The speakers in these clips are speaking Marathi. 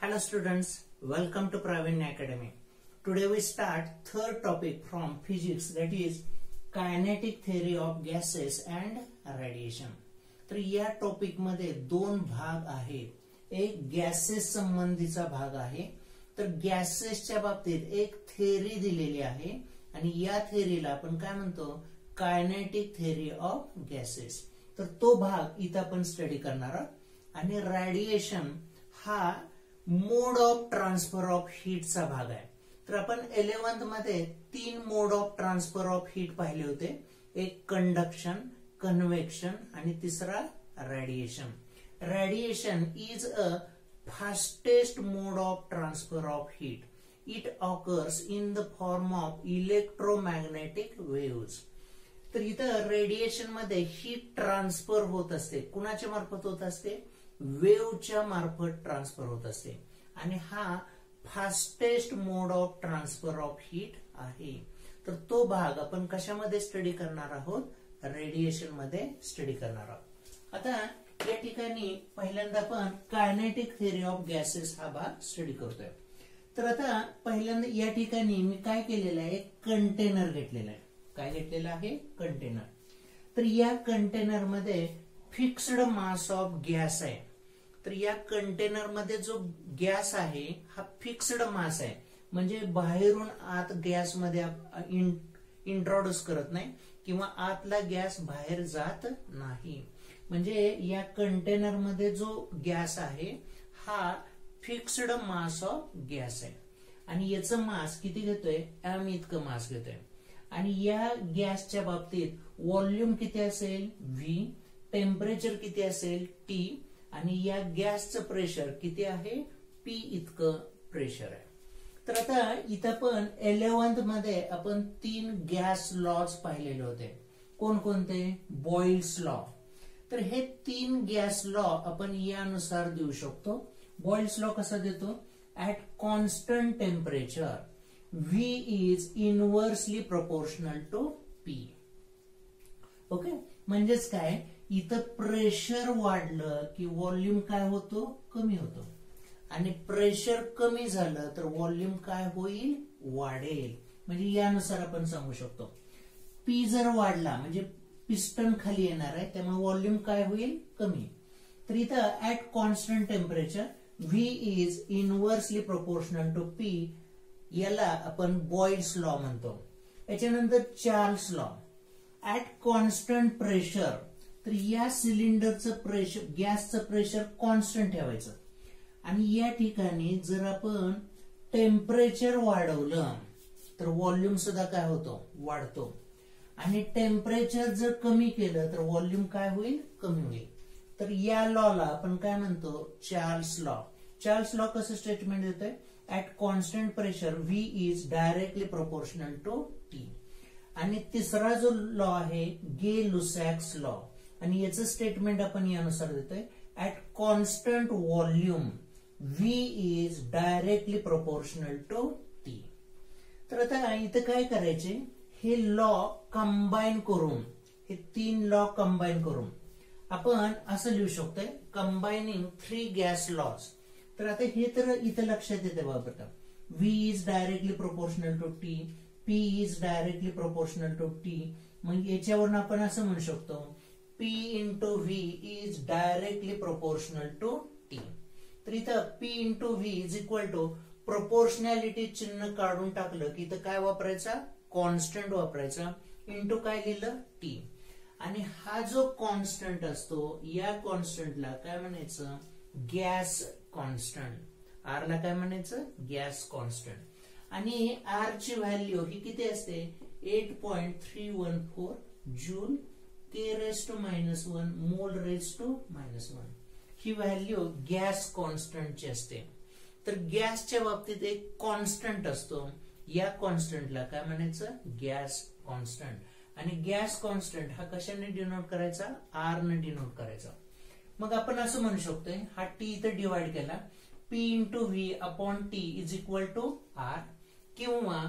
Hello students, welcome to Praveen Academy. Today we start third topic from physics, that is kinetic theory of gases and radiation. तर या टॉपिक मध्ये दोन भाग आहेत. एक गॅसेस संबंधीचा भाग आहे. तर गॅसेसच्या बाबतीत एक थेअरी दिलेली आहे आणि या थेअरीला आपण काय म्हणतो, कायनेटिक थेअरी ऑफ गॅसेस. तर तो भाग इथं आपण स्टडी करणार आहोत. आणि रेडिएशन हा मोड ऑफ ट्रान्सफर ऑफ हीटचा भाग आहे. तर आपण 11th मध्ये 3 मोड ऑफ ट्रान्सफर ऑफ हीट पाहिले होते. एक कंडक्शन, कन्व्हेक्शन आणि तिसरा radiation. Radiation is a fastest mode of transfer of heat. It occurs in the form of electromagnetic waves. तर इथं रेडिएशन मध्ये हीट ट्रान्सफर होत असते. कुणाच्या मार्फत होत असते? वेव्हच्या मार्फत ट्रान्सफर होत असते. आणि हा fastest mode of transfer of heat आहे. तर तो भाग आपण कशामध्ये स्टडी करणार आहोत? रेडिएशन मध्ये स्टडी करणार आहोत. आता या ठिकाणी पहिल्यांदा आपण कायनेटिक थेअरी ऑफ गॅसेस हा भाग स्टडी करतोय. तर आता पहिल्यांदा या ठिकाणी मी काय केलेलं आहे, कंटेनर घेतलेला आहे. काय घेतलेलं आहे? कंटेनर. तर या कंटेनर मध्ये फिक्स्ड मास ऑफ गॅस आहे. तर या कंटेनर मध्ये जो गॅस आहे हा फिक्स्ड मास आहे. म्हणजे बाहेरून आत गॅस मध्ये इंट्रोड्यूस करत नाही किंवा आतला गॅस बाहेर जात नाही. म्हणजे या कंटेनर मध्ये जो गॅस आहे हा फिक्स्ड मास ऑफ गॅस आहे. आणि याचं मास किती घेतोय? एम इतकं मास घेतोय. आणि या गॅसच्या बाबतीत व्हॉल्यूम किती असेल? व्ही. टेम्परेचर किती असेल? टी. आणि या गॅसचं प्रेशर किती आहे? पी इतकं प्रेशर आहे. तर आता इथं पण 11th मध्ये आपण 3 गॅस लॉज पाहिलेले होते. कोणकोणते? Boyle's law. तर हे 3 गॅस लॉ आपण यानुसार देऊ शकतो. बॉइल्स लॉ कसा देतो? At constant temperature V is inversely proportional to P. Okay, म्हणजेच काय, इथं प्रेशर वाढलं की व्हॉल्यूम काय होतो? कमी होतो. आणि प्रेशर कमी झालं तर व्हॉल्यूम काय होईल? वाढेल. म्हणजे यानुसार आपण सांगू शकतो. पी जर वाढला म्हणजे पिस्टन खाली येणार आहे, त्यामुळे व्हॉल्यूम काय होईल? कमी. तर इथं at constant temperature V is inversely proportional to P, याला आपण बॉइल्स लॉ म्हणतो. याच्यानंतर Charles law. At constant pressure, तर या सिलेंडरचं प्रेशर, गॅसचं प्रेशर कॉन्स्टंट ठेवायचं. आणि या ठिकाणी जर आपण टेम्परेचर वाढवलं तर व्हॉल्यूम सुद्धा काय होतो? वाढतो. आणि टेम्परेचर जर कमी केलं तर व्हॉल्यूम काय होईल? कमी होईल. तर या लॉला आपण काय म्हणतो? Charles law. चार्ल्स लॉ कसं स्टेटमेंट देतोय? At constant pressure V is directly proportional to T. आणि तिसरा जो लॉ आहे गे-लुसॅक्स लॉ. आणि याचं स्टेटमेंट आपण यानुसार देतोय. At constant volume V is directly proportional to T. तर आता इथं काय करायचे, हे लॉ कंबाईन करून, हे 3 लॉ कंबाईन करून आपण असं लिहू शकतोय, कंबायनिंग 3 गॅस लॉज. तर आता हे तर इथं लक्षात येते बाबा, V is directly proportional to T, P is directly proportional to T. मग याच्यावरून आपण असं म्हणू शकतो, P into V is directly proportional to T. तर इथं P into V is equal to proportionality चिन्ह काढून टाकलं की इथं काय वापरायचा? कॉन्स्टंट वापरायचा. इंटू काय लिहिलं? T. आणि हा जो कॉन्स्टंट असतो, या कॉन्स्टंटला काय म्हणायचं? Gas constant. R ला काय म्हणायचं? Gas constant. आणि R ची व्हॅल्यू ही किती असते? 8.314 जूल K raised to -1 मोल raised to -1. He value gas constant ची असते. तर गॅसच्या बाबतीत एक कॉन्स्टंट असतो, या कॉन्स्टंटला काय म्हणायचं? Gas constant. आणि गॅस कॉन्स्टंट हा कशाने डिनोट करायचा? R ने डिनोट करायचा. मग आपण असं म्हणू शकतोय, हा T इथं डिवाइड केला, P into V upon T is equal to R. किंवा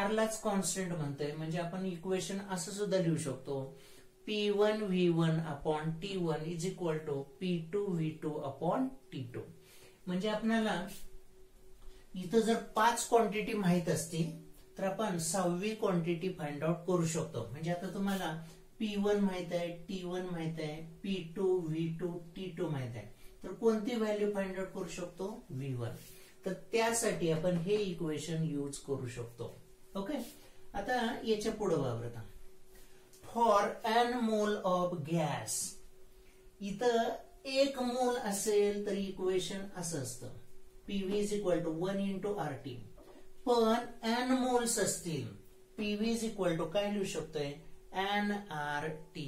R लाच कॉन्स्टंट म्हणतोय, म्हणजे आपण इक्वेशन असं सुद्धा लिहू शकतो, P1 V1 upon T1 is equal to P2 V2 upon T2. म्हणजे आपल्याला इथं जर 5 क्वांटिटी माहित असतील तर आपण 6वी क्वांटिटी फाइंड आउट करू शकतो. म्हणजे आता तुम्हाला P1 माहित आहे, T1 माहित आहे, P2, V2, T2 माहित आहे, तर कोणती व्हॅल्यू फाइंड आउट करू शकतो? V1. तर त्यासाठी आपण हे इक्वेशन यूज करू शकतो. ओके. आता याच्या पुढे वापरता for n mole of gas, इथं 1 मोल असेल तर इक्वेशन असं असतं PV is equal to 1 into RT. पण n मोल्स असतील PV इज इक्वल टू काय लिहू शकतोय? nRT.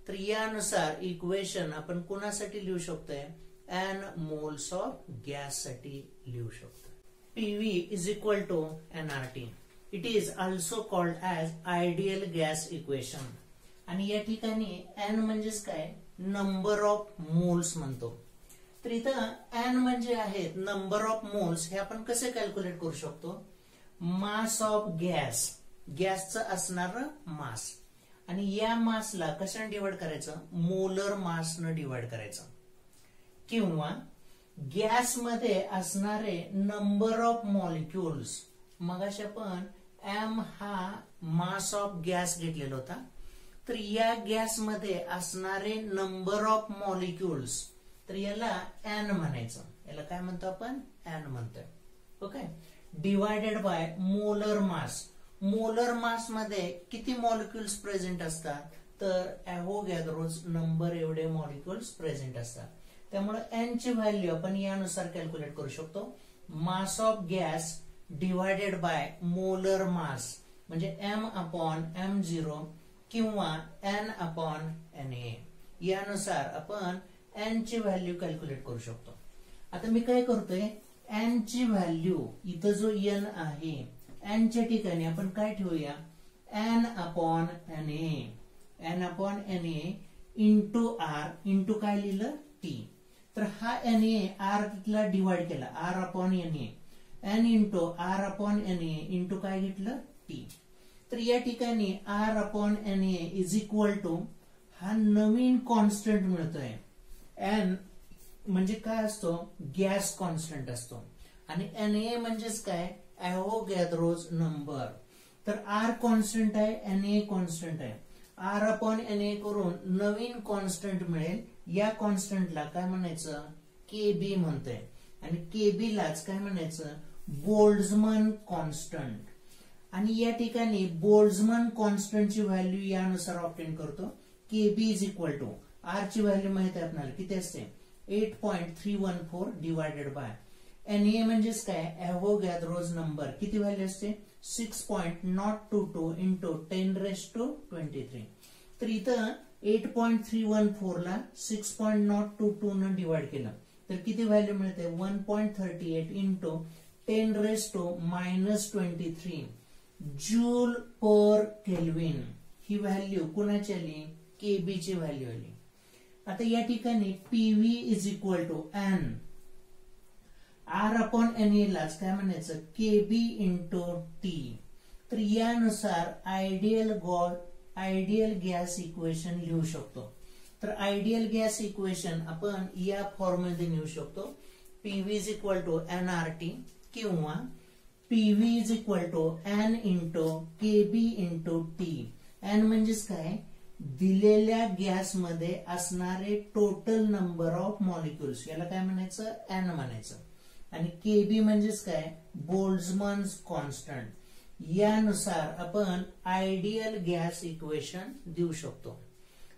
तर यानुसार इक्वेशन आपण कोणासाठी लिहू शकतोय? n मोल्स ऑफ गॅस साठी लिहू शकतो. PV is equal to nRT. It is also called as ideal gas equation. आणि या ठिकाणी n म्हणजेच काय? नंबर ऑफ मोल्स म्हणतो. तर इथं n म्हणजे आहेत नंबर ऑफ मोल्स. हे आपण कसे कॅल्क्युलेट करू शकतो? मास ऑफ गॅस, गॅसचं असणार मास, आणि या मासला कशाने डिवाइड करायचं? मोलर मासनं डिवाइड करायचं. किंवा गॅस मध्ये असणारे नंबर ऑफ मॉलिक्युल्स, मगाशी आपण m हा मास ऑफ गॅस घेतलेला होता, तर या गॅस मध्ये असणारे नंबर ऑफ मॉलिक्युल्स, तर याला n म्हणायचं. याला काय म्हणतो आपण? n म्हणतोय. Okay. Divided by molar mass. Molar mass मध्ये किती मॉलिक्युल्स प्रेझेंट असतात? तर ॲव्होगॅड्रोज नंबर एवढे मॉलिक्युल्स प्रेझेंट असतात. त्यामुळे n ची व्हॅल्यू आपण यानुसार कॅल्क्युलेट करू शकतो. मास of gas divided by molar mass, म्हणजे m अपॉन m0 किंवा n अपॉन na. यानुसार आपण n ची व्हॅल्यू कॅल्क्युलेट करू शकतो. आता मी काय करतोय? n ची व्हॅल्यू इथं जो n आहे, n च्या ठिकाणी आपण काय ठेवूया? n upon na. n upon na into r into काय लिहिलं? t. तर हा na r ला डिवाइड केला, r upon na, n into r upon na into काय घेतलं? t. तर या ठिकाणी r upon na is equal to हा नवीन कॉन्स्टंट मिळतोय. n म्हणजे काय असतो? गॅस कॉन्स्टंट असतो. आणि na म्हणजेच काय? ॲव्होगॅड्रोज नंबर. तर r कॉन्स्टंट आहे, na कॉन्स्टंट आहे. r अपॉन na करून नवीन कॉन्स्टंट मिळेल. या कॉन्स्टंटला काय म्हणायचं? kb म्हणतोय. आणि kb लाच काय म्हणायचं? Boltzmann constant. आणि या ठिकाणी बोल्ट्झमन कॉन्स्टंटची व्हॅल्यू यानुसार ऑब्टेन करतो. kb is equal to r ची व्हॅल्यू माहिती आहे आपल्याला किती असते? 8.314 डिवायडेड बाय na म्हणजेच काय? ॲव्होगॅड्रोज नंबर. किती व्हॅल्यू असते? 6.022 इंटू 10⁻23. तर इथं 8.314 ला 6.022 न डिवाइड केलं तर किती व्हॅल्यू मिळते? 1.38 इंटू 10⁻23 जूल पर केल्विन. ही व्हॅल्यू कुणाची आली? kb ची व्हॅल्यू आली. आता या ठिकाणी PV is equal to n, r upon na लाच काय म्हणायचं? kb into t. तर यानुसार आयडियल गॅस इक्वेशन लिहू शकतो. तर आयडियल गॅस इक्वेशन आपण या फॉर्ममध्ये लिहू शकतो. PV is equal to nRT किंवा PV is equal to n into kb into t. n म्हणजेच काय? दिलेल्या गॅस मध्ये असणारे टोटल नंबर ऑफ मॉलिक्युल्स, याला काय म्हणायचं? n म्हणायचं. आणि kb म्हणजेच काय? Boltzmann constant. यानुसार आपण आयडियल गॅस इक्वेशन देऊ शकतो.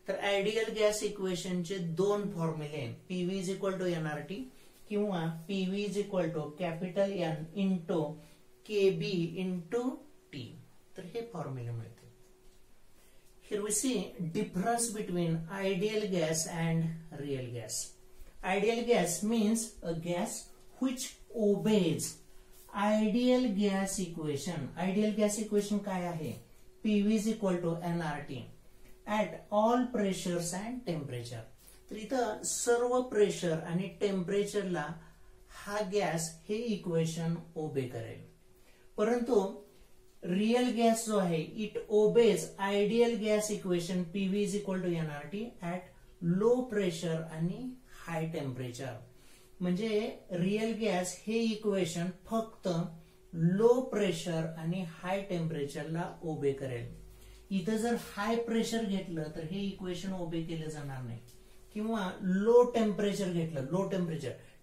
तर आयडियल गॅस इक्वेशनचे 2 फॉर्म्युले आहेत. PV is equal to nRT किंवा PV is equal to capital N into kb into t. तर हे फॉर्म्युले मिळते. Here we see difference between ideal gas and real gas. Ideal gas means a gas which obeys ideal gas equation. Ideal gas equation काय आहे? PV is equal to nRT at all pressures and temperature. तर इथं सर्व प्रेशर आणि टेम्परेचरला हा गॅस हे इक्वेशन ओबे करेल. परंतु रियल गॅस जो आहे it obeys ideal gas equation PV is equal to nRT at low pressure आणि हाय टेम्परेचर. म्हणजे रिअल गॅस हे इक्वेशन फक्त लो प्रेशर आणि हाय टेम्परेचरला ओबे करेल. इथं जर हाय प्रेशर घेतलं तर हे इक्वेशन ओबे केलं जाणार नाही, किंवा लो टेम्परेचर घेतलं, लो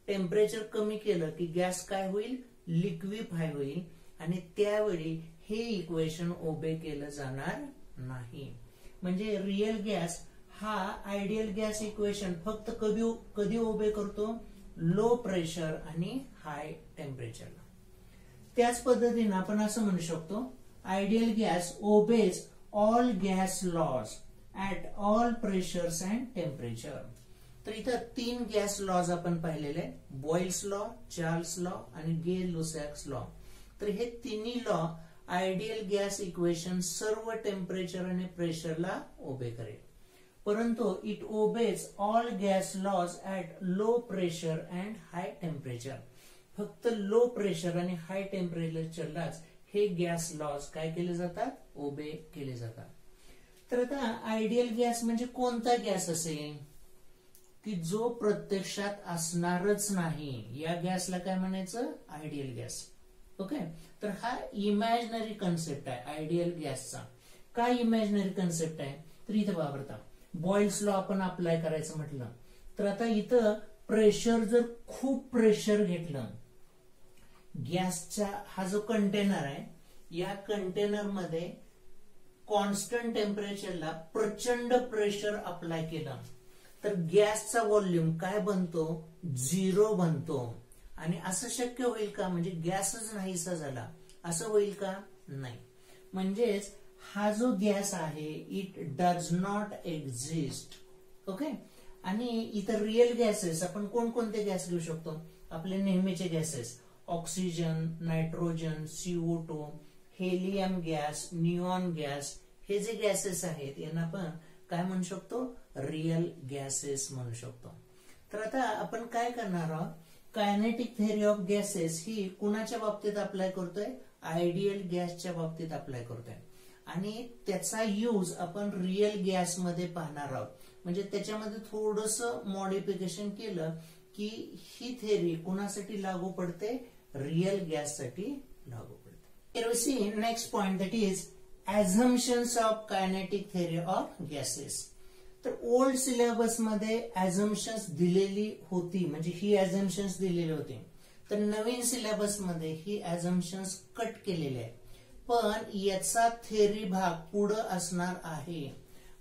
टेम्परेचर कमी केलं की गॅस काय होईल, लिक्विफाय होईल, आणि त्यावेळी हे इक्वेशन ओबे केलं जाणार नाही. म्हणजे रिअल गॅस हा आयडियल गॅस इक्वेशन फक्त कधी ओबे करतो, लो प्रेशर आणि हाय टेम्परेचरला. त्याच पद्धतीने आपण असं म्हणू शकतो, ideal gas obeys all gas laws at all pressures and temperature. तर इथं 3 गॅस लॉज आपण पाहिलेले, बॉइल्स लॉ, चार्ल्स लॉ आणि गे-लुसॅक्स लॉ. तर हे तिन्ही लॉ आयडियल गॅस इक्वेशन सर्व टेम्परेचर आणि प्रेशरला ओबे करेल. परंतु it obeys all gas laws at low pressure and high temperature. फक्त लो प्रेशर आणि हाय टेम्परेचरलाच हे गॅस लॉज काय केले जातात, ओबे केले जातात. तर आता आयडियल गॅस म्हणजे कोणता गॅस असेल की जो प्रत्यक्षात असणारच नाही, या गॅसला काय म्हणायचं, आयडियल गॅस. ओके, तर हा इमॅजिनरी कन्सेप्ट आहे आयडियल गॅसचा. काय इमॅजिनरी कन्सेप्ट आहे, तर इथं वापरता बॉइल्स लॉ आपण अप्लाय करायचं म्हटलं तर आता इथं प्रेशर जर खूप प्रेशर घेतलं, गॅसचा हा जो कंटेनर आहे, या कंटेनर मध्ये कॉन्स्टंट टेम्परेचरला प्रचंड प्रेशर अप्लाय केलं तर गॅसचा व्हॉल्यूम काय बनतो, 0 बनतो. आणि असं शक्य होईल का, म्हणजे गॅसच नाहीसा झाला, असं होईल का, नाही. म्हणजेच हा जो गॅस आहे it does not exist. Okay, आणि इतर रिअल गॅसेस आपण कोणकोणते गॅस घेऊ शकतो, आपले नेहमीचे gases, oxygen, nitrogen, CO2, helium gas, neon gas, हे जे गॅसेस आहेत यांना आपण काय म्हणू शकतो, रिअल गॅसेस म्हणू शकतो. तर आता आपण काय करणार आहोत, कायनेटिक थेअरी ऑफ गॅसेस ही कुणाच्या बाबतीत अप्लाय करतोय, आयडियल गॅसच्या बाबतीत अप्लाय करतोय. आणि त्याचा यूज आपण रिअल गॅस मध्ये पाहणार आहोत. म्हणजे त्याच्यामध्ये थोडस मॉडिफिकेशन केलं की ही थेअरी कुणासाठी लागू पडते, रिअल गॅस साठी लागू पडते. Here we see next point, that is assumptions of kinetic theory of gases. तर ओल्ड सिलेबस मध्ये assumptions दिलेली होती, म्हणजे ही assumptions दिलेली होती. तर नवीन सिलेबस मध्ये ही assumptions कट केलेले आहे, पण याचा थेअरी भाग पुढे असणार आहे.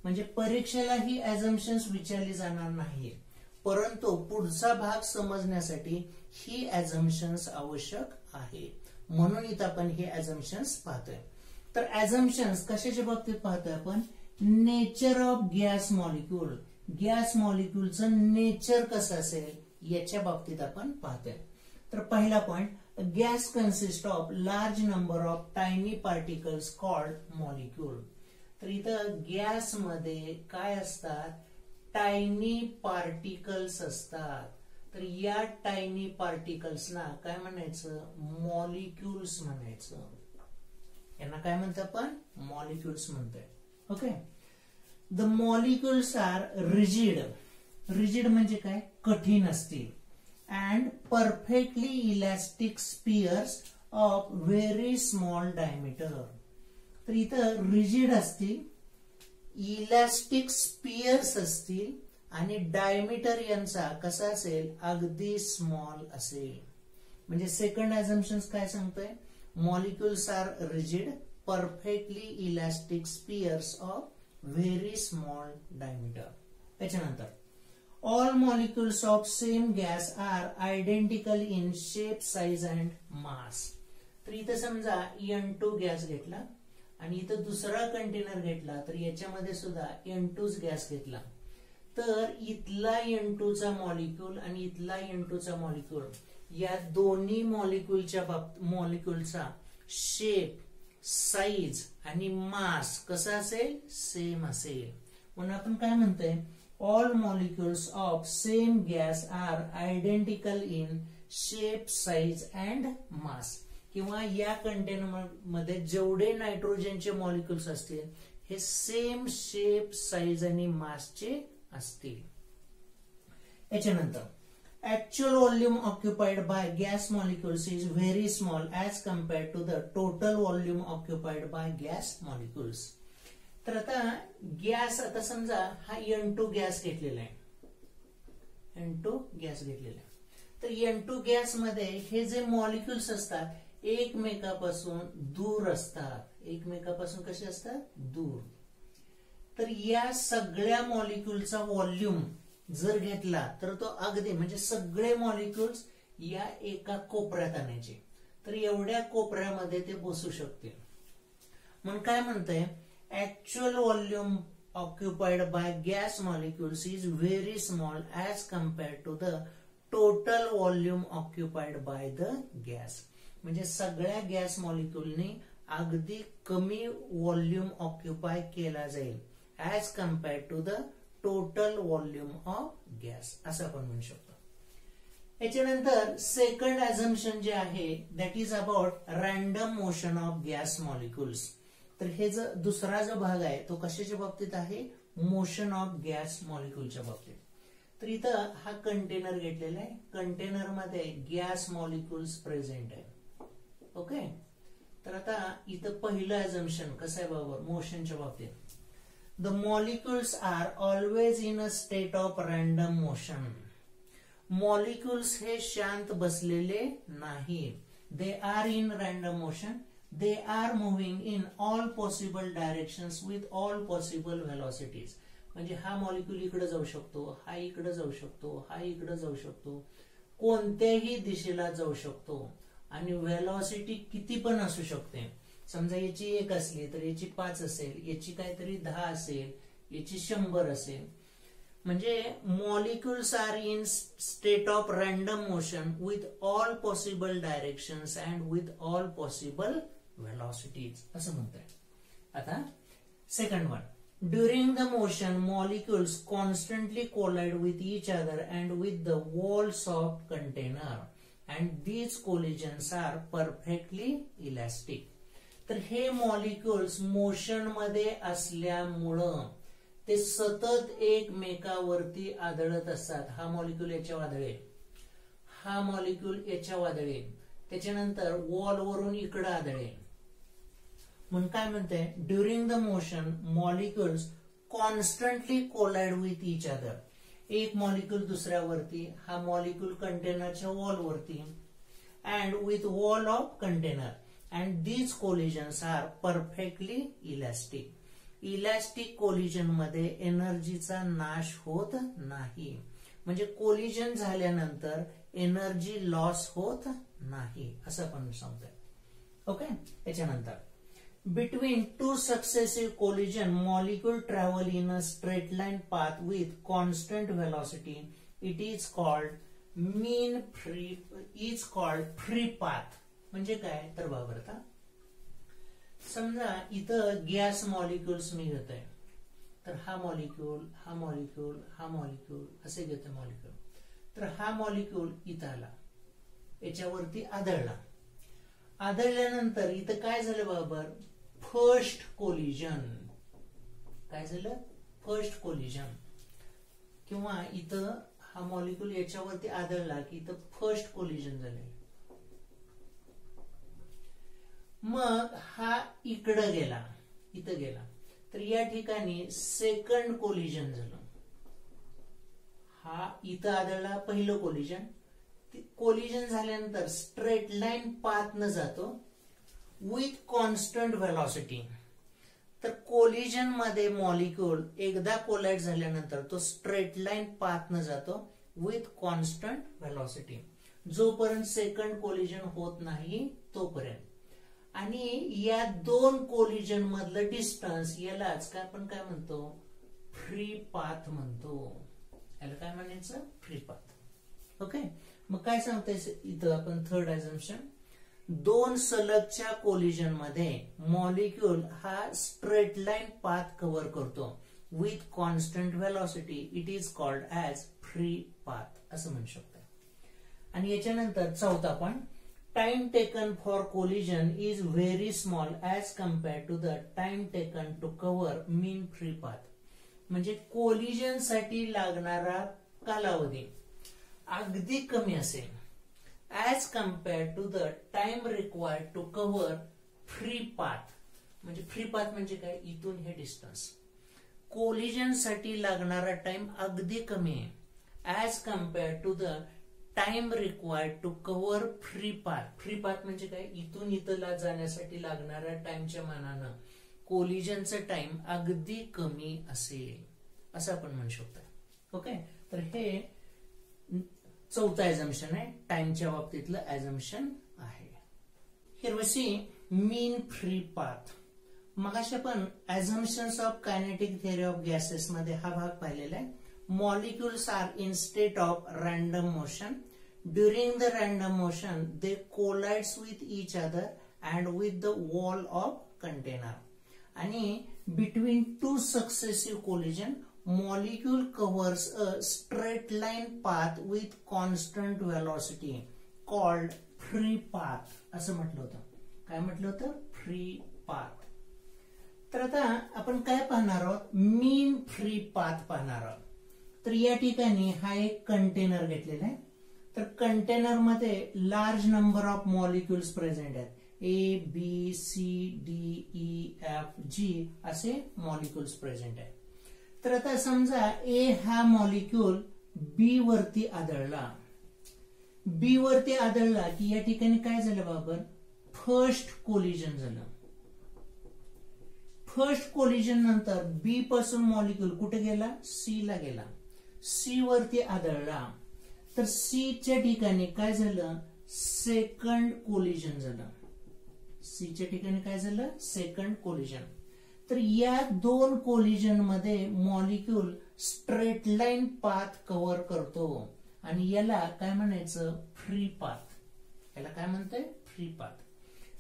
म्हणजे परीक्षेला ही assumptions विचारली जाणार नाही, परंतु पुढचा भाग समजण्यासाठी ही assumptions आवश्यक आहे. म्हणून इथं आपण हे assumptions पाहतोय. तर assumptions कशाच्या बाबतीत पाहतोय आपण, nature of gas molecule, gas मॉलिक्यूलचं नेचर कसं असेल याच्या बाबतीत आपण पाहतोय. तर पहिला point, gas consist of large number of tiny particles called molecule. तर इथं गॅस मध्ये काय असतात, टायनी पार्टिकल्स असतात. तर या टायनी पार्टिकल्सना काय म्हणायचं, मॉलिक्युल्स म्हणायचं. यांना काय म्हणतो आपण, मॉलिक्युल्स म्हणतोय. Okay, the molecules are rigid, rigid म्हणजे काय, कठीण असतील, and perfectly elastic spheres of very small diameter. तर इथं रिजिड असतील, इलॅस्टिक स्पियर्स असतील, आणि डायमीटर यांचा कसा असेल, अगदी स्मॉल असेल. म्हणजे सेकंड अझम्पशन काय सांगतोय, molecules are rigid, perfectly elastic spheres of very small diameter. त्याच्यानंतर all molecules of same gas are identical in shape, size and mass. तर इथं समजा N2 गॅस घेतला आणि इथं दुसरा कंटेनर घेतला, तर याच्यामध्ये सुद्धा N2 गॅस घेतला, तर इथला N2 चा मॉलिक्यूल आणि इथला N2 चा मॉलिक्यूल या दोन्ही मॉलिक्यूलचा शेप, साइज आणि मास कसा असेल, सेम असेल. म्हणून आपण काय म्हणतोय, all molecules of same gas are identical in shape, size and mass. किंवा या कंटेनर मध्ये जेवढे नायट्रोजनचे मॉलिक्युल्स असतील हे सेम शेप, साइज आणि मासचे असतील. याच्यानंतर actual volume occupied by gas molecules is very small as compared to the total volume occupied by gas molecules. तर आता गॅस, आता समजा हा N2 गॅस घेतलेला आहे, N2 गॅस घेतलेला आहे. तर N2 गॅस मध्ये हे जे मॉलिक्युल्स असतात एकमेकापासून दूर असतात. एकमेकापासून कसे असतात? दूर. तर या सगळ्या मॉलिक्युलचा व्हॉल्यूम जर घेतला तर तो अगदी म्हणजे सगळे मॉलिक्युल्स या एका कोपऱ्यात आणायचे. तर एवढ्या कोपऱ्यामध्ये ते बसू शकते. म्हणून काय म्हणतंय, actual volume occupied by gas molecules is very small as compared to the total volume occupied by the gas. म्हणजे सगळ्या गॅस मॉलिक्युलने अगदी कमी व्हॉल्यूम ऑक्युपाय केला जाईल as compared to the total volume of gas, असं आपण म्हणू शकतो. याच्यानंतर सेकंड अझम्पशन जे आहे that is about random motion of gas molecules. तर हे जो दुसरा जो भाग आहे तो कशाच्या बाबतीत आहे? मोशन ऑफ गॅस मॉलिक्युलच्या बाबतीत. तर इथं हा कंटेनर घेतलेला आहे, कंटेनर मध्ये गॅस मॉलिक्युल्स प्रेझेंट आहे. ओके. तर आता इथं पहिलं अझम्पशन कसं आहे बरोबर मोशनच्या बाबतीत, the molecules are always in a state of random motion. Molecules हे शांत बसलेले नाही, they are in random motion. They are moving in all possible directions with all possible velocities. म्हणजे हा मॉलिक्युल इकडे जाऊ शकतो, हा इकडे जाऊ शकतो, हा इकडे जाऊ शकतो, कोणत्याही दिशेला जाऊ शकतो आणि व्हेलॉसिटी किती पण असू शकते. समजा याची 1 असली तर याची 5 असेल, याची काहीतरी 10 असेल, याची 100 असेल. म्हणजे molecules are in state of random motion with all possible directions and with all possible velocities असं म्हणताय. आता second one, during the motion molecules constantly collide with each other and with the walls of container and these collisions are perfectly elastic. तर हे मॉलिक्युल्स मोशन मध्ये असल्यामुळं ते सतत एकमेकावरती आदळत असतात. हा मॉलिक्युल याच्या आदळेल, हा मॉलिक्युल याच्या आदळेल, त्याच्यानंतर वॉल वरून इकडे आदळेल. म्हणून काय म्हणते, during the motion molecules constantly collide with each other. एक मॉलिक्युल दुसऱ्यावरती, हा मॉलिक्युल कंटेनरच्या वॉल वरती and with wall of container and these collisions are perfectly elastic. Elastic collision मध्ये एनर्जीचा नाश होत नाही, म्हणजे कोलिजन झाल्यानंतर एनर्जी लॉस होत नाही असं आपण सांगतोय. ओके. त्याच्यानंतर between two successive collision molecule travel in a straight line path with constant velocity. It is called mean free, is called free path. म्हणजे काय तर बाबा आता समजा इथं गॅस मॉलिक्युल्स मी घेतोय, तर हा मॉलिक्युल, हा मॉलिक्युल, हा मॉलिक्युल असे घेतोय मॉलिक्युल. तर हा मॉलिक्युल इथं आला, याच्यावरती आदळला. आदळल्यानंतर इथं काय झालं बरोबर, फर्स्ट कोलिजन. काय झालं? First collision. किंवा इथं हा मॉलिक्युल याच्यावरती आदळला की इथं फर्स्ट कोलिजन झाले. मग हा इकडं गेला, इथं गेला, तर या ठिकाणी सेकंड कोलिजन झालं. हा इथं आदळला, पहिलं कोलिजन. कोलिजन झाल्यानंतर स्ट्रेट लाईन पाथ न जातो विथ कॉन्स्टंट व्हेलॉसिटी. तर कोलिजन मध्ये मॉलिक्युल एकदा कोलाइड झाल्यानंतर तो स्ट्रेट लाईन पाथ न जातो विथ कॉन्स्टंट व्हेलॉसिटी, जोपर्यंत सेकंड कोलिजन होत नाही तोपर्यंत. आणि या दोन कोलिजन मधलं डिस्टन्स यालाच काय आपण काय म्हणतो, फ्री पाथ म्हणतो. याला काय म्हणायचं, फ्री पाथ. ओके. मग काय सांगताय इथं आपण थर्ड अझम्पशन, दोन सलगच्या कोलिजन मध्ये मॉलिक्युल हा स्ट्रेट लाईन पाथ कव्हर करतो with constant velocity. It is called as free path असं म्हणू शकतो. आणि याच्यानंतर चौथा point, time taken for collision is very small as compared to the time taken to cover mean free path. म्हणजे कोलिजन साठी लागणारा कालावधी अगदी कमी असेल as compare to the time required to cover free path. म्हणजे फ्री पाथ म्हणजे काय, इथून हे डिस्टन्स. कोलिजन साठी लागणारा टाइम अगदी कमी आहे as compare to the time required to cover free path. Free path म्हणजे काय, इथून इथला जाण्यासाठी लागणाऱ्या टाइमच्या मानानं कोलिजनचं टाइम अगदी कमी असेल असं आपण म्हणू शकतो. ओके, तर हे चौथं ऍझम्पशन आहे, टाइमच्या बाबतीतलं ऍझम्पशन आहे. Here we see mean free path. मगाशी आपण assumptions of kinetic theory of gases मध्ये हा भाग पाहिलेला आहे. Molecules are in state of random motion. During the random motion they collides with each other and with the wall of container. आणि between two successive collision molecule covers a straight line path with constant velocity called free path. असं म्हटलं होतं. काय म्हटलं होतं, फ्री पाथ. तर आता आपण काय पाहणार आहोत, मीन फ्री पाथ पाहणार आहोत. तर या ठिकाणी हा एक कंटेनर घेतलेला आहे. तर कंटेनर मध्ये large number of molecules present आहेत. A B C D E F G असे मॉलिक्युल्स प्रेझेंट आहेत. तर आता समजा ए हा मॉलिक्यूल बी वरती आदळला. बी वरती आदळला की या ठिकाणी काय झालं बाबा, फर्स्ट कोलिजन झालं. फर्स्ट कोलिजन नंतर बी पासून मॉलिक्यूल कुठे गेला, सी ला गेला. सी वरती आदळला तर सी च्या ठिकाणी काय झालं, सेकंड कोलिजन झालं. सी च्या ठिकाणी काय झालं, सेकंड कोलिजन. तर या दोन कोलिजन मध्ये molecule straight line path cover करतो आणि याला काय म्हणायचं, फ्री पाथ. याला काय म्हणतंय, फ्री पाथ.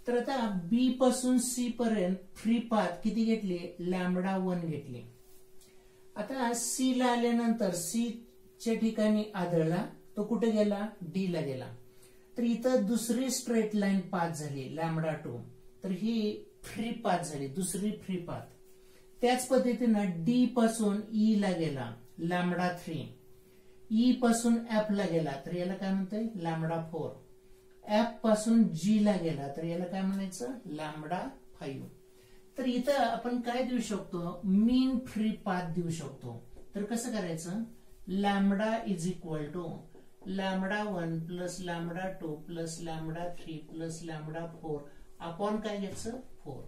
तर आता बी पासून सी पर्यंत फ्री पाथ किती घेतली, λ1 घेतली. आता सी ला आल्यानंतर सी च्या ठिकाणी आदळला, तो कुठे गेला, डी ला गेला. तर इथं दुसरी स्ट्रेट लाईन पाथ झाली λ2. तर ही फ्री पाथ झाली, दुसरी फ्री पाथ. त्याच पद्धतीनं डी पासून ई ला गेला λ3. ई पासून एफ ला गेला तर याला काय म्हणतंय, λ4. एफ पासून जी ला गेला तर याला काय म्हणायचं, λ5. तर इथं आपण काय देऊ शकतो, मीन फ्री पाथ देऊ शकतो. तर कसं करायचं, λ is equal to λ1 plus λ2 plus λ3 plus λ4 upon काय घ्यायचं, 4.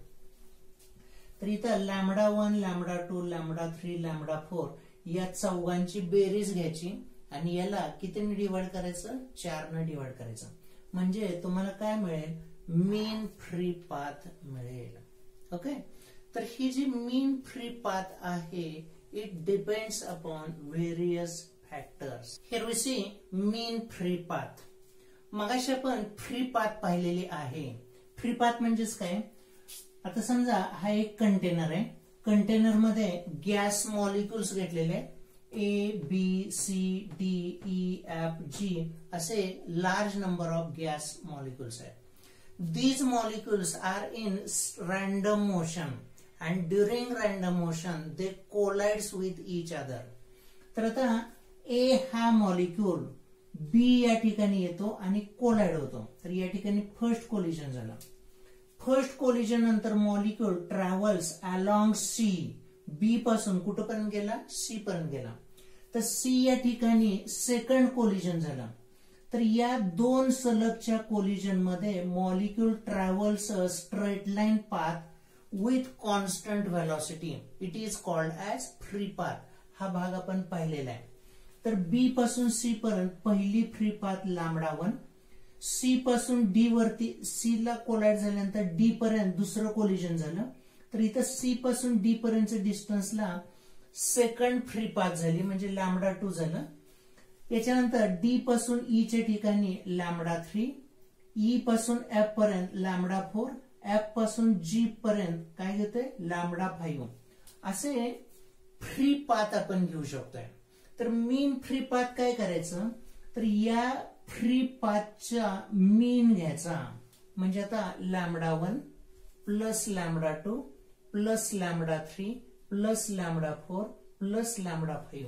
तर इथं λ1 λ2 λ3 λ4 या चौघांची बेरीज घ्यायची आणि याला कितीने डिवाइड करायचं, 4 ने डिवाइड करायचं. म्हणजे तुम्हाला काय मिळेल, मीन फ्री पाथ मिळेल. ओके, तर ही जी मीन फ्री पाथ आहे it depends upon various factors. Here we see mean free path. मगाशी आपण फ्री पाथ पाहिलेली आहे. फ्री पाथ म्हणजेच काय, आता समजा हा एक कंटेनर आहे. कंटेनर मध्ये गॅस मॉलिक्युल्स घेतलेले A B C D E F G असे large number of gas molecules आहेत. These molecules are in random motion and during random motion they collides with each other. तर आता ए हा मॉलिक्यूल बी या ठिकाणी येतो आणि कोलाइड होतो. तर या ठिकाणी फर्स्ट कोलिजन झालं. फर्स्ट कोलिजन नंतर मॉलिक्यूल ट्रॅव्हल्स अलॉंग सी. बी पासून कुठपर्यंत गेला, सी पर्यंत गेला. तर सी या ठिकाणी सेकंड कोलिजन झालं. तर या दोन सलगच्या कोलिजन मध्ये molecule travels a straight line path with constant velocity. It is called as free path. हा भाग आपण पाहिलेला आहे. तर बी पासून सी पर्यंत पहिली फ्री पाथ λ1. सी पासून डी वरती, सी ला कोलाइड झाल्यानंतर डी पर्यंत दुसरं कोलिजन झालं. तर इथं सी पासून डी पर्यंतच्या डिस्टन्सला सेकंड फ्री पाथ झाली म्हणजे λ2 झालं. याच्यानंतर डी पासून ई च्या ठिकाणी λ3, ई पासून एफ पर्यंत λ4, एफ पासून जी पर्यंत काय घेतोय λ5. असे फ्री पाथ आपण घेऊ शकतोय. तर मीन फ्री पाथ काय करायचं, तर या फ्री पाथचा मीन घ्यायचा. म्हणजे आता λ1 प्लस λ2 प्लस λ3 प्लस λ4 प्लस λ5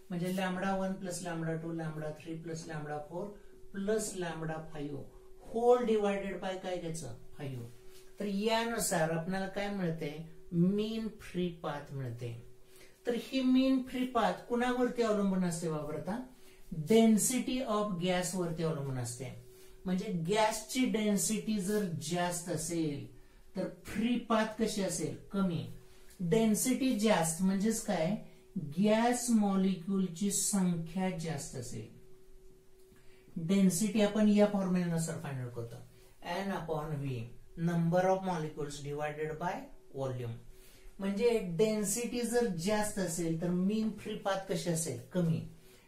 म्हणजे λ1 plus λ2 λ3 plus λ4 plus λ5 whole divided by काय घ्यायचं 5. तर यानुसार आपल्याला काय मिळते मीन फ्री पाथ मिळते. तर ही मीन फ्री पाथ कुणावरती अवलंबून असते बाबा डेन्सिटी ऑफ गॅस वरती अवलंबून असते. म्हणजे गॅसची डेन्सिटी जर जास्त असेल तर फ्री पाथ कशी असेल कमी. डेन्सिटी जास्त म्हणजेच काय गॅस मॉलिक्यूलची संख्या जास्त असेल. डेन्सिटी आपण या फॉर्म्युल्यानुसार फाइंड आउट करतो N/V number of molecules divided by volume. म्हणजे डेन्सिटी जर जास्त असेल तर मीन फ्री पाथ कशी असेल कमी.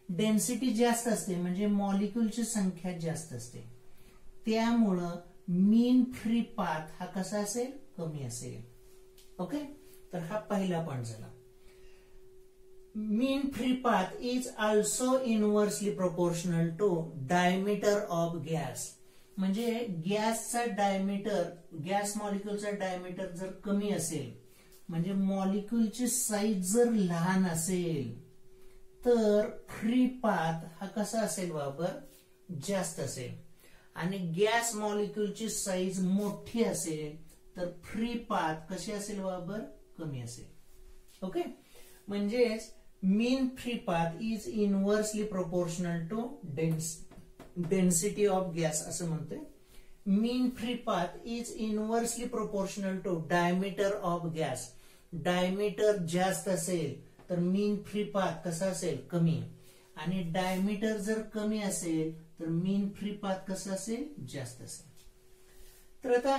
डेन्सिटी जास्त असते म्हणजे मॉलिक्युलची संख्या जास्त असते त्यामुळं मीन फ्री पाथ हा कसा असेल कमी असेल. ओके तर हा पहिला पॉइंट झाला. Mean free path is also inversely proportional to diameter of gas. म्हणजे गॅसचा डायमीटर गॅस मॉलिक्युलचा डायमीटर जर कमी असेल म्हणजे मॉलिक्युलची साईज जर लहान असेल तर फ्री पाथ हा कसा असेल बाबर जास्त असेल. आणि गॅस मॉलिक्युलची साईज मोठी असेल तर फ्री पाथ कशी असेल बाबर कमी असेल. ओके म्हणजेच mean free path is inversely proportional to density of gas असं म्हणतोय. Mean free path is inversely proportional to diameter of gas. Diameter जास्त असेल तर मीन फ्री पाथ कसा असेल कमी. आणि डायमीटर जर कमी असेल तर मीन फ्री पाथ कसं असेल जास्त असेल. तर आता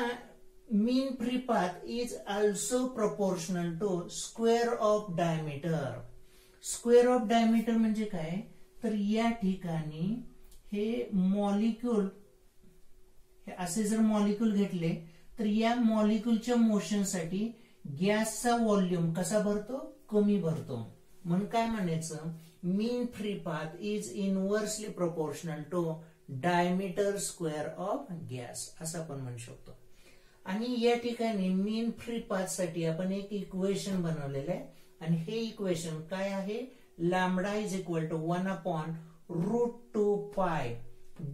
mean free path is also proportional to square of diameter. Square of diameter म्हणजे काय तर या ठिकाणी हे मॉलिक्यूल असे जर मॉलिक्यूल घेतले तर या मॉलिक्यूलच्या मोशनसाठी गॅसचा व्हॉल्यूम कसा भरतो कमी भरतो. म्हणून काय म्हणायचं mean free path is inversely proportional to diameter square of gas असं आपण म्हणू शकतो. आणि या ठिकाणी मीन फ्री पाथ साठी आपण एक इक्वेशन बनवलेलं आहे आणि हे इक्वेशन काय आहे lambda is equal to 1/√2π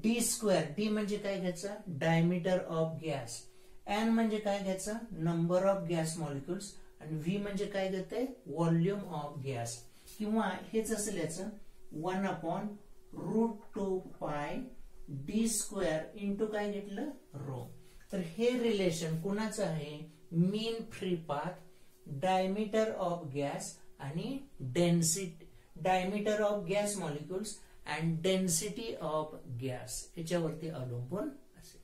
D square. D म्हणजे काय घ्यायचा डायमीटर ऑफ गॅस. एन म्हणजे काय घ्यायचा नंबर ऑफ गॅस मॉलिक्युल्स आणि व्ही म्हणजे काय घेते व्हॉल्यूम ऑफ गॅस. किंवा हेच असेल याचं 1/√2π डी स्क्वेअर इंटू काय घेतलं रो. तर हे रिलेशन कुणाचं आहे mean free path diameter of gas आणि density diameter of gas molecules and density of gas याच्यावरती अवलंबून असेल.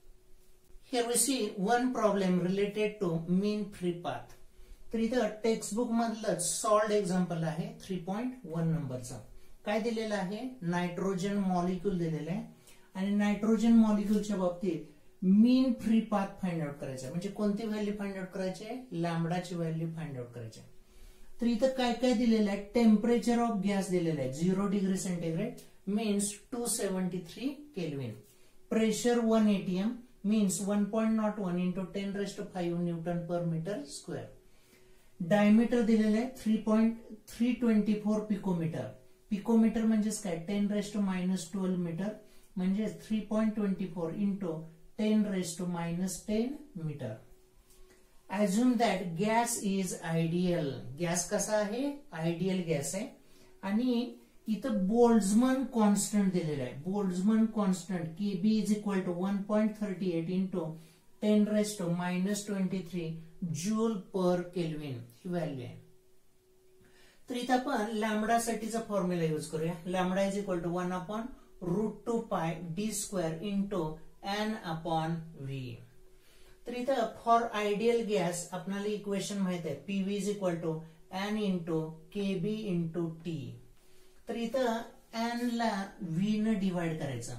Here we see one problem related to mean free path. तर इथं टेक्स्टबुक मधलं सॉल्ड एक्झाम्पल आहे 3.1 नंबरचा. काय दिलेलं आहे नायट्रोजन मॉलिक्यूल दिलेलं आहे आणि नायट्रोजन मॉलिक्यूलच्या बाबतीत मीन फ्री पाथ फाइंड आउट करायचा. म्हणजे कोणती व्हॅल्यू फाइंड आउट करायची लॅम्बडाची व्हॅल्यू फाइंड आउट करायची. तर इथं काय काय दिलेलं आहे टेम्परेचर ऑफ गॅस दिलेलं आहे 0 degree centigrade means 273 kelvin. Pressure 1 atm means 1.01 into 10⁵ newton per metre square. Diameter दिलेलं आहे 3.324 पिकोमीटर. पिकोमीटर म्हणजेच काय 10⁻12 मीटर म्हणजे 3.24 into 10⁻10 metre. Assume that gas is ideal. Gas कसा आहे आयडियल गॅस आहे आणि इथं बोल्ट्झमन कॉन्स्टंट दिलेला आहे. Boltzmann constant Kb is equal to 1.38 into 10⁻23 joule per kelvin ही व्हॅल्यू आहे. तर इथं आपण लॅम्बडा साठीचा फॉर्म्युला यूज करूया. Lambda is equal to 1/√2π D square into N/V. तर इथं फॉर आयडियल गॅस आपल्याला इक्वेशन माहित आहे PV is equal to N into Kb into T. तर इथं N ला V न डिवाइड करायचं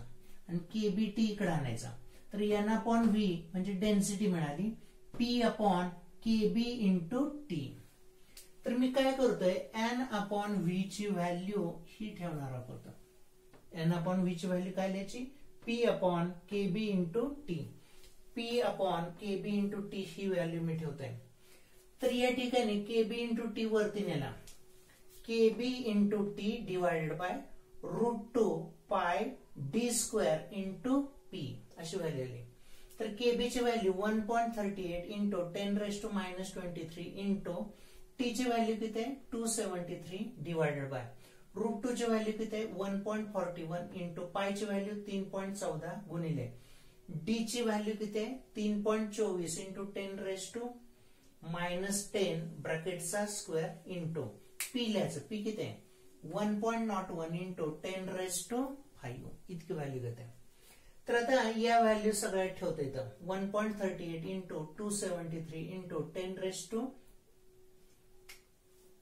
आणि KBT इकडे आणायचा. तर N/V म्हणजे डेन्सिटी मिळाली P/KB इंटू टी. तर मी काय करतोय N/V ची व्हॅल्यू ही ठेवणार आहोत. N/V ची व्हॅल्यू काय लिहायची P/KB into T. P/KB into T ही व्हॅल्यू मी ठेवतोय. तर या ठिकाणी KB इंटू टी वरती नेला kb into t divided by √2 pi d square into p अशी व्हॅल्यू आली. तर kb ची व्हॅल्यू 1.38 इंटू 10⁻23 इंटू t ची व्हॅल्यू किती आहे 273 डिवाइडेड बाय √2 ची व्हॅल्यू किती आहे 1.41 इंटू पाय ची व्हॅल्यू 3.14 गुणिले d ची व्हॅल्यू किती आहे 3.24 इंटू 10⁻10 ब्रॅकेटचा स्क्वेअर इंटू p लिहायचं p किती आहे 1.01 इंटू 10⁻5 इतकी व्हॅल्यू घेते. तर आता या व्हॅल्यू सगळ्या ठेवता येतं 1.38 into 273 into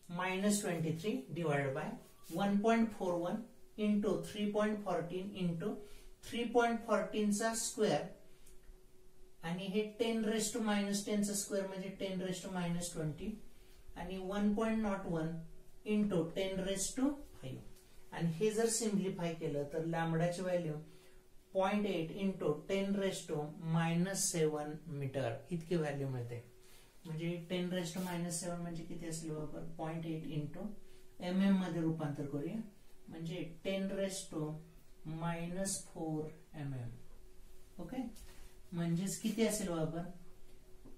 10⁻23 divided by 1.41 into 3.14 into 3.14 चा स्क्वेअर आणि हे 10⁻10 चा स्क्वेअर म्हणजे 10⁻20 आणि 1.01 इंटू 10⁻5 आणि हे जर सिम्प्लिफाय केलं तर लॅम्बडाची व्हॅल्यू 0.8 इंटू 10⁻7 मीटर इतकी व्हॅल्यू मिळते. म्हणजे 10⁻7 म्हणजे किती असेल बरोबर 0.8 इंटू mm मध्ये रूपांतर करूया म्हणजे 10⁻4 mm. ओके म्हणजेच किती असेल बरोबर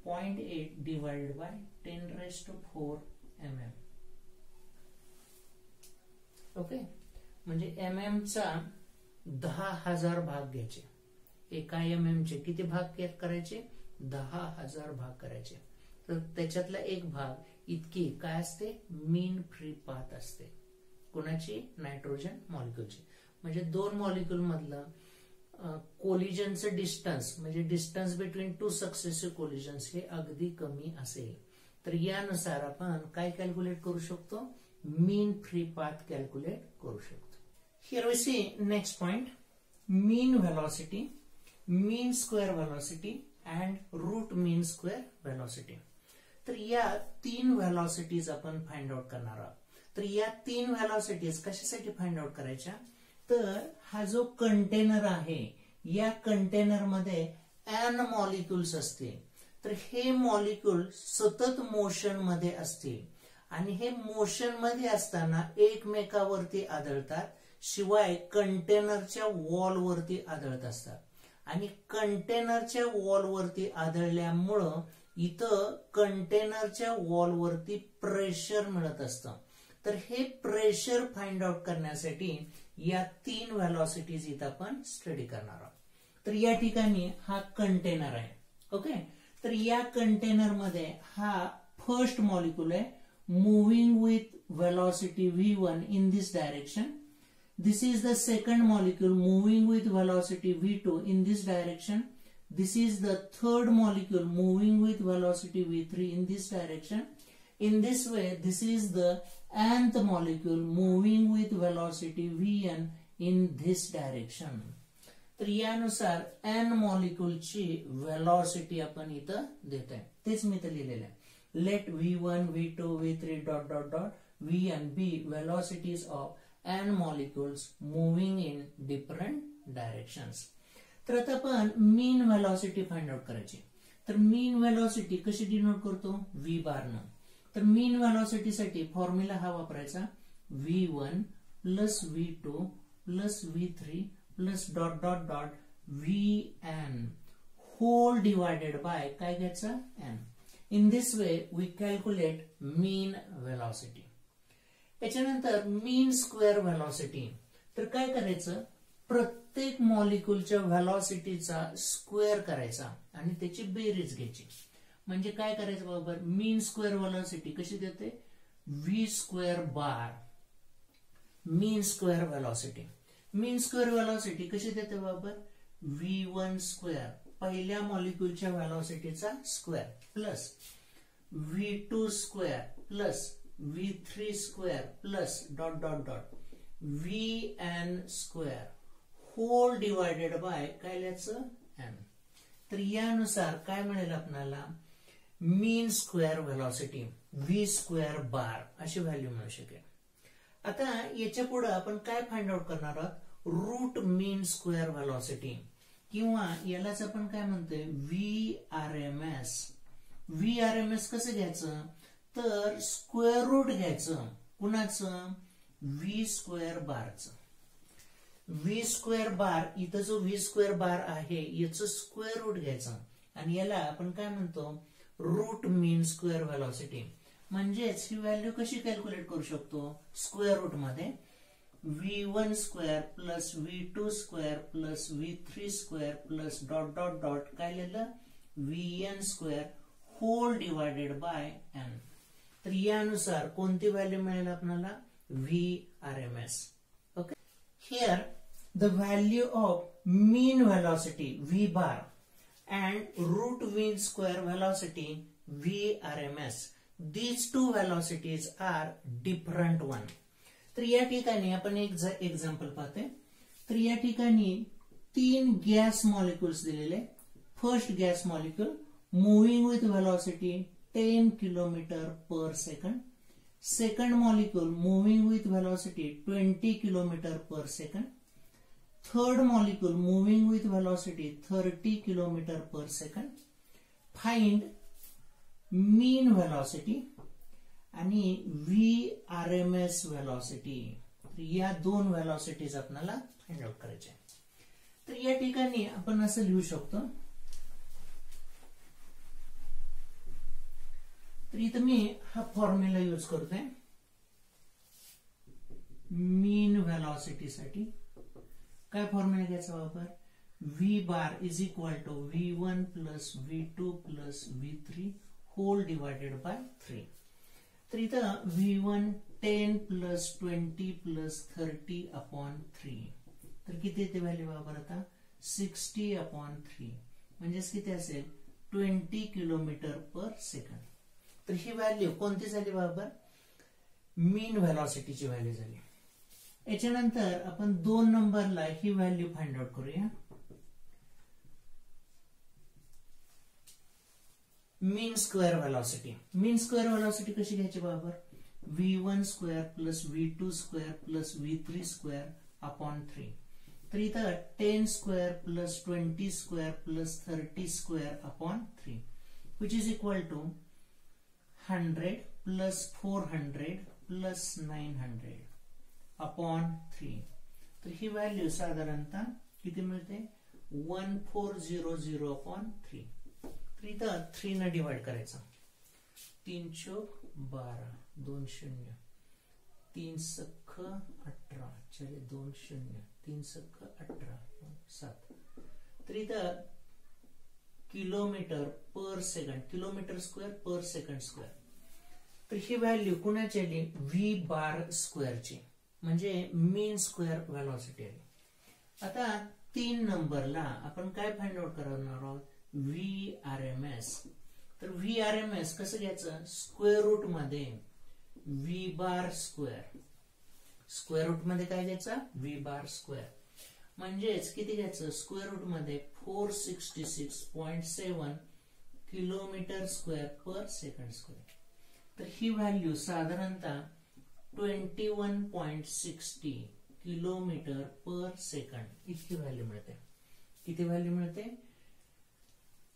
0.8 डिवाइडेड बाय 10⁻4 mm. ओके म्हणजे mm चा 10,000 भाग घ्यायचे. एका mm चे किती भाग करायचे 10,000 भाग करायचे. तर त्याच्यातला एक भाग इतकी काय असते मीन फ्री पाथ असते. कोणाची नायट्रोजन मॉलिक्यूलची. म्हणजे दोन मॉलिक्यूल मधलं कोलिजनचं डिस्टन्स म्हणजे distance between two successive collisions हे अगदी कमी असेल तर यानुसार आपण काय कॅल्क्युलेट करू शकतो मीन फ्री पाथ कॅल्क्युलेट करू शकतो. Here we see next point mean velocity, mean square velocity and root mean square velocity. तर या तीन व्हेलॉसिटीज आपण फाइंड आउट करणार आहोत. तर या तीन व्हेलॉसिटीज कशासाठी फाइंड आउट करायच्या तर हा जो कंटेनर आहे या कंटेनर मध्ये n मॉलिक्युल्स असतील तर हे मॉलिक्युल सतत मोशन मध्ये असतील आणि हे मोशन मध्ये असताना एकमेकावरती आदळतात शिवाय कंटेनरच्या वॉल वरती आदळत असतात आणि कंटेनरच्या वॉल वरती आदळल्यामुळं इथं कंटेनरच्या वॉल वरती प्रेशर मिळत असतं. तर हे प्रेशर फाइंड आउट करण्यासाठी या तीन व्हेलॉसिटीज इथं आपण स्टडी करणार आहोत. तर या ठिकाणी हा कंटेनर आहे. ओके तर या कंटेनर मध्ये हा फर्स्ट मॉलिक्यूल आहे moving with velocity v1 in this direction. This is the second molecule moving with velocity v2 in this direction. This is the third molecule moving with velocity v3 in this direction. In this way, this is the nth molecule moving with velocity vn in this direction. तर यानुसार n molecule ची velocity आपण इथं देत आहे. तेच मी इथं लिहिलेलं आहे. Let v1, v2, v3 dot dot dot vn be velocities of n molecules moving in different directions. तर आता आपण मीन व्हेलॉसिटी फाइंड आउट करायची. तर मीन व्हेलॉसिटी कशी डिनोट करतो v बार न. तर मीन व्हेलॉसिटी साठी फॉर्म्युला हा वापरायचा v1 plus v2 plus v3 plus dot dot dot vn whole divided by काय घ्यायचं n. In this way we calculate mean velocity. याच्यानंतर मीन स्क्वेअर व्हेलॉसिटी. तर काय करायचं प्रत्येक मॉलिक्यूलच्या व्हेलॉसिटीचा स्क्वेअर करायचा आणि त्याची बेरीज घ्यायची. म्हणजे काय करायचं बरोबर मीन स्क्वेअर व्हेलॉसिटी कशी देते v square bar mean square velocity. Mean square velocity कशी देते बरोबर v1 स्क्वेअर पहिल्या मॉलिक्यूलच्या व्हेलॉसिटीचा square plus v2 square plus v3 square plus dot dot dot vn square whole divided by काय लिहायचं n. तर यानुसार काय मिळेल आपल्याला mean square velocity v square bar अशी व्हॅल्यू मिळू शकेल. आता याच्या पुढे आपण काय फाइंड आउट करणार आहोत रूट मीन स्क्वेअर व्हेलॉसिटी किंवा यालाच आपण काय म्हणतोय VRMS. VRMS कसं घ्यायचं तर स्क्वेअर रूट घ्यायचं कुणाचं? व्ही स्क्वेअर बारचं. व्ही स्क्वेअर बार, इथं जो व्ही स्क्वेअर बार आहे याचं स्क्वेअर रूट घ्यायचं आणि याला आपण काय म्हणतो? रूट मीन स्क्वेअर व्हेलॉसिटी. म्हणजेच ही व्हॅल्यू कशी कॅल्क्युलेट करू शकतो? स्क्वेअर रूट मध्ये v1 square plus v2 square plus v3 square plus dot dot dot काय लिहिलं? vn square whole divided by n. तर यानुसार कोणती व्हॅल्यू मिळेल आपल्याला? Vrms. Okay. Here the value of mean velocity v bar and root mean square velocity Vrms. These two velocities are different one. तर या ठिकाणी आपण एक एक्झाम्पल पाहतोय. तर या ठिकाणी 3 गॅस मॉलिक्युल्स दिलेले. First gas molecule moving with velocity 10 kilometre per second. Second molecule moving with velocity 20 kilometre per second. Third molecule moving with velocity 30 kilometre per second. Find mean velocity आणि Vrms व्हेलॉसिटी. या दोन व्हेलॉसिटीज आपल्याला फाइंड आउट करायचे. तर या ठिकाणी आपण असं लिहू शकतो. तर इथं मी हा फॉर्म्युला यूज करतोय मीन व्हेलॉसिटी साठी. काय फॉर्म्युला घ्यायचा वापर? v bar is equal to v1 plus v2 plus v3 whole divided by 3. तर इथं v1 10 प्लस 20 प्लस 30 अपॉन 3. तर किती येते व्हॅल्यू वापर आता? 60 अपॉन 3. म्हणजेच किती असेल? 20 किलोमीटर पर सेकंड. तर ही व्हॅल्यू कोणती झाली वापर? मीन व्हेलॉसिटीची व्हॅल्यू झाली. याच्यानंतर आपण 2 नंबरला ही व्हॅल्यू फाइंड आउट करूया. Mean square velocity. Mean square velocity कशी घ्यायची बाबा? v1 square plus v2 square plus v3 square upon 3. तर इथं 10 square plus 20 square plus 30 square upon 3 which is equal to 100 plus 400 plus 900 upon 3. तर ही व्हॅल्यू साधारणतः किती मिळते? 1400 अपॉन 3. तर इथं 3 ने डिवाइड करायचं. 3 चौक 12, 2 0, 3 सख्ख 18, चले 2 0, 3 सख्ख 18, 7. तर इथं किलोमीटर पर सेकंड, किलोमीटर स्क्वेअर पर सेकंड स्क्वेअर. तर ही व्हॅल्यू कुणाची आली? व्ही बार स्क्वेअरची, म्हणजे मीन स्क्वेअर व्हेलॉसिटी आली. आता 3 नंबरला आपण काय फाइंड आउट करणार आहोत? Vrms. तर Vrms कसं घ्यायचं? स्क्वेअर रूट मध्ये व्ही बार स्क्वेअर. स्क्वेअर रूट मध्ये काय घ्यायचं? व्ही बार स्क्वेअर. म्हणजेच किती घ्यायचं? स्क्वेअर रूट मध्ये 466.7 किलोमीटर स्क्वेअर पर सेकंड स्क्वेअर. तर ही व्हॅल्यू साधारणतः 21.60 किलोमीटर पर सेकंड इतकी व्हॅल्यू मिळते. किती व्हॅल्यू मिळते?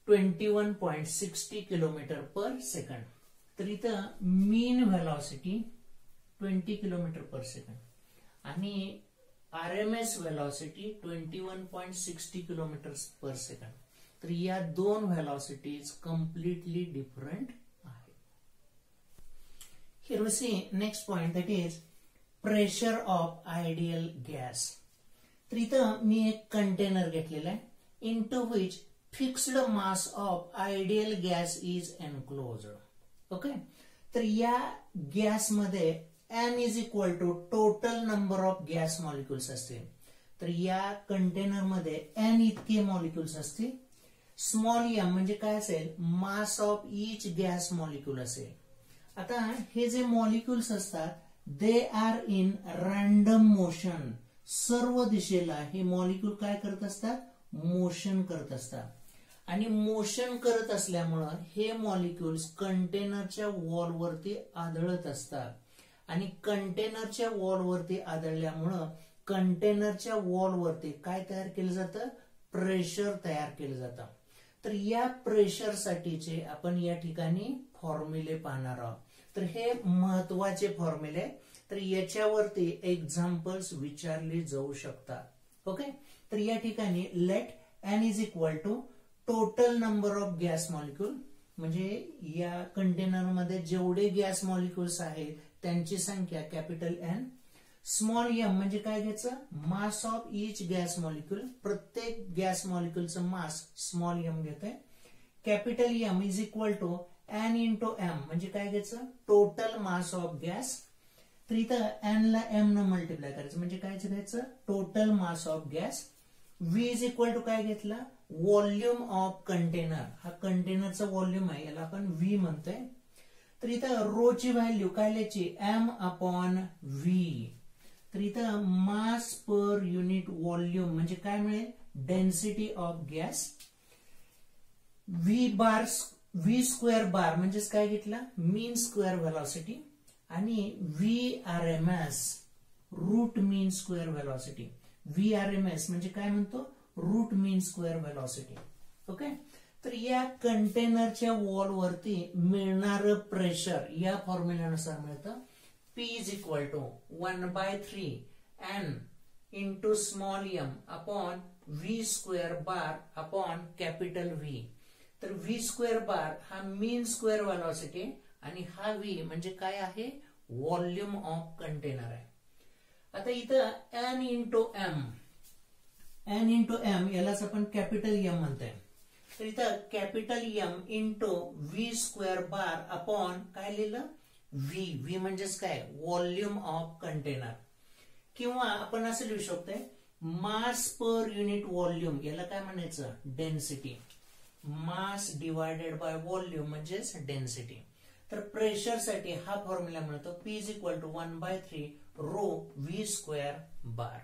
21.60 किलोमीटर पर सेकंड. तर इथं मीन व्हेलॉसिटी 20 किलोमीटर पर सेकंड आणि RMS व्हेलॉसिटी 21.60 किलोमीटर पर सेकंड. तर या दोन व्हेलॉसिटीज कम्प्लिटली डिफरंट आहेत. Here we see next point, that is pressure of ideal gas. तर इथं मी एक कंटेनर घेतलेला आहे, into which fixed mass of ideal gas is enclosed. Okay. तर या गॅस मध्ये n is equal to total number of gas molecules असतील. तर या कंटेनर मध्ये n इतके मॉलिक्युल्स असतील. स्मॉल m म्हणजे काय असेल? Mass of each gas molecule असेल. आता हे जे मॉलिक्युल्स असतात दे आर इन रॅन्डम मोशन. सर्व दिशेला हे मॉलिक्युल काय करत असतात? मोशन करत असतात. आणि मोशन करत असल्यामुळं हे मॉलिक्युल्स कंटेनरच्या वॉलवरती आदळत असतात. आणि कंटेनरच्या वॉलवरती आदळल्यामुळं कंटेनरच्या वॉलवरती काय तयार केलं जातं? प्रेशर तयार केलं जातं. तर या प्रेशर साठीचे आपण या ठिकाणी फॉर्म्युले पाहणार आहोत. तर हे महत्वाचे फॉर्म्युले तर याच्यावरती एक्झाम्पल्स विचारले जाऊ शकतात. ओके, तर या ठिकाणी let n is equal to total number of gas molecule, म्हणजे या कंटेनर मध्ये जेवढे गॅस मॉलिक्युल्स आहेत त्यांची संख्या कॅपिटल N. स्मॉल m म्हणजे काय घ्यायचं, mass of each gas molecule, प्रत्येक गॅस मॉलिक्यूलचं मास स्मॉल m घेतोय. Capital M is equal to n into m म्हणजे काय घ्यायचं, टोटल मास ऑफ गॅस. तर इथं n ला m न मल्टिप्लाय करायचं म्हणजे काय घ्यायचं, total mass of gas. v is equal to काय घेतला, व्हॉल्यूम ऑफ कंटेनर, हा कंटेनरचं व्हॉल्यूम आहे, याला आपण v म्हणतोय. तर इथं रो ची व्हॅल्यू काय लिहायची, m अपॉन v. तर इथं मास पर युनिट व्हॉल्यूम म्हणजे काय मिळेल, density of gas. v square बार म्हणजेच काय घेतला, मीन स्क्वेअर व्हेलॉसिटी, आणि VRMS रूट मीन स्क्वेअर व्हेलॉसिटी. VRMS म्हणजे काय म्हणतो, रूट मीन स्क्वेअर व्हेलॉसिटी. ओके, तर या कंटेनरच्या वॉल वरती मिळणारं प्रेशर या फॉर्म्युल्यानुसार मिळतं. P is equal to 1/3 n into small m upon v square bar upon capital V. तर v स्क्वेअर बार हा मीन स्क्वेअर व्हेलॉसिटी आणि हा v म्हणजे काय आहे, व्हॉल्यूम ऑफ कंटेनर आहे. आता इथं n इंटू m यालाच आपण कॅपिटल M म्हणतोय. तर इथं capital M into v square bar upon काय लिहिलं, v म्हणजेच काय, व्हॉल्यूम ऑफ कंटेनर. किंवा आपण असं लिहू शकतोय, मास पर युनिट व्हॉल्यूम, याला काय म्हणायचं, density. Mass divided by volume म्हणजेच डेन्सिटी. तर प्रेशर साठी हा फॉर्म्युला मिळतो, P is equal to 1/3 rho v square bar.